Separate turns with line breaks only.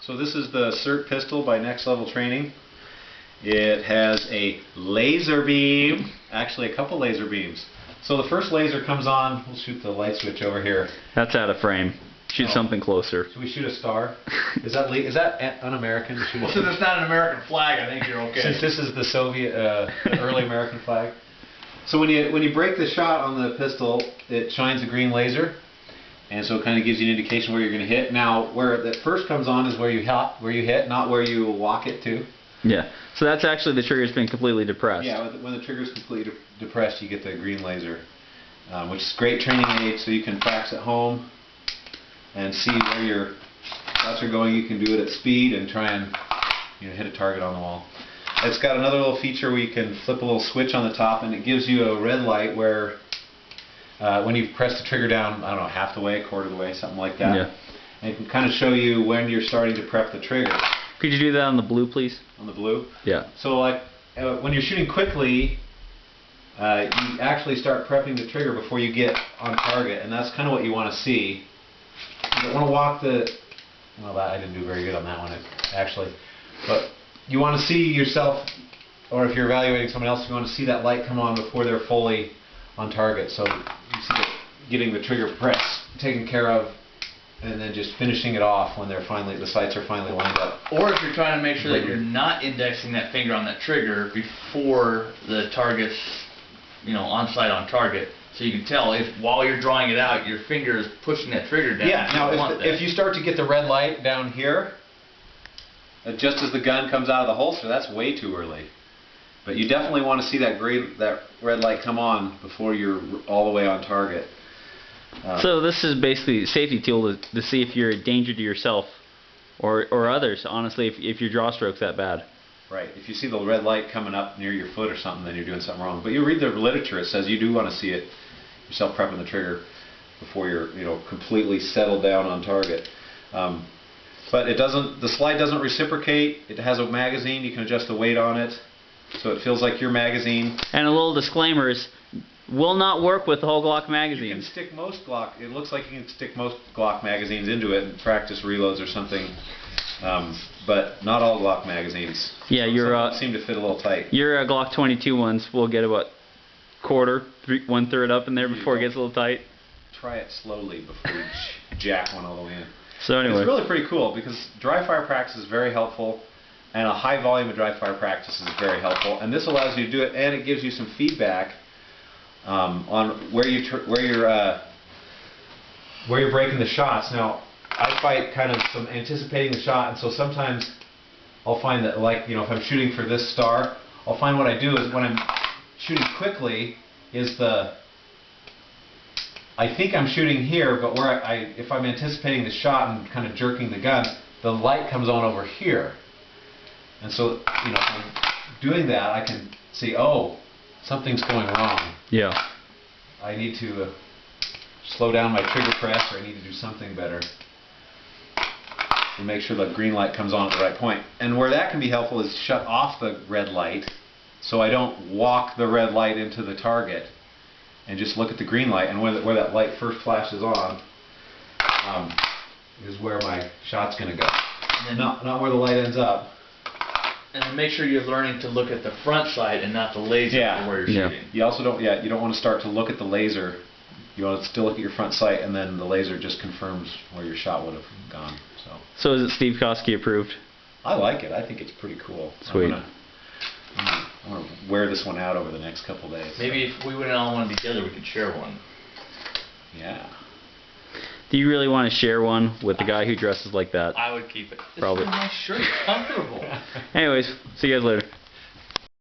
So this is the SIRT Pistol by Next Level Training. It has a laser beam, actually a couple laser beams. So the first laser comes on, we'll shoot the light switch over here.
That's out of frame. Shoot something closer.
Should we shoot a star? Is that un-American to shoot
Well, since it's not an American flag, I think you're okay.
Since this is the Soviet, the early American flag. So when you break the shot on the pistol, it shines a green laser, and so it kind of gives you an indication where you're going to hit. Now, where that first comes on is where you hit, not where you walk it to.
Yeah. So that's actually the trigger's been completely depressed.
Yeah, when the trigger's completely depressed, you get the green laser, which is a great training aid, so you can practice at home and see where your shots are going. You can do it at speed and try and hit a target on the wall. It's got another little feature where you can flip a little switch on the top, and it gives you a red light where when you press the trigger down, I don't know, half the way, quarter of the way, something like that.
Yeah.
And it can kind of show you when you're starting to prep the trigger.
Could you do that on the blue, please?
On the blue?
Yeah.
So like when you're shooting quickly, you actually start prepping the trigger before you get on target, and that's kind of what you want to see. You don't want to walk the... Well, I didn't do very good on that one, actually. But you want to see yourself, or if you're evaluating someone else, you want to see that light come on before they're fully on target. So you see getting the trigger press taken care of, and then just finishing it off when the sights are finally lined up.
Or if you're trying to make sure that you're not indexing that finger on that trigger before the target's, on sight on target, so you can tell if while you're drawing it out, your finger is pushing that trigger down.
Yeah. Now, if you start to get the red light down here, just as the gun comes out of the holster, that's way too early. But you definitely want to see that red light come on before you're all the way on target.
So this is basically a safety tool to see if you're a danger to yourself or others, honestly, if your draw stroke's that bad.
Right. If you see the red light coming up near your foot or something, then you're doing something wrong. But you read the literature, it says you do want to see it yourself prepping the trigger before you're completely settled down on target. But the slide doesn't reciprocate. It has a magazine. You can adjust the weight on it, so it feels like your magazine.
And a little disclaimer is, will not work with whole Glock magazines.
You can stick most Glock. It looks like you can stick most Glock magazines into it and practice reloads or something, but not all Glock magazines.
Yeah,
some seem to fit a little tight.
Your Glock 22 ones will get about quarter, one-third up in there before it gets a little tight.
Try it slowly before you jack one all the way in.
So anyway,
it's really pretty cool because dry fire practice is very helpful, and a high volume of dry fire practice is very helpful. And this allows you to do it, and it gives you some feedback on where you're breaking the shots. Now, I fight kind of some anticipating the shot, and so sometimes I'll find that, like, if I'm shooting for this star, I'll find what I do is when I'm shooting quickly I think I'm shooting here, but if I'm anticipating the shot and kind of jerking the gun, the light comes on over here. And so, if I'm doing that, I can see, oh, something's going wrong.
Yeah.
I need to slow down my trigger press, or I need to do something better to make sure the green light comes on at the right point. And where that can be helpful is shut off the red light, so I don't walk the red light into the target, and just look at the green light, and where that light first flashes on is where my shot's going to go. And not where the light ends up.
And then make sure you're learning to look at the front sight and not the laser where you're shooting.
You also don't want to start to look at the laser. You want to still look at your front sight, and then the laser just confirms where your shot would have gone.
So is it Steve Koski approved?
I like it. I think it's pretty cool.
Sweet.
I want to wear this one out over the next couple days.
Maybe if we went on one together, we could share one.
Yeah.
Do you really want to share one with the guy who dresses like that?
I would keep it.
Probably.
This is my shirt. It's comfortable.
Anyways, see you guys later.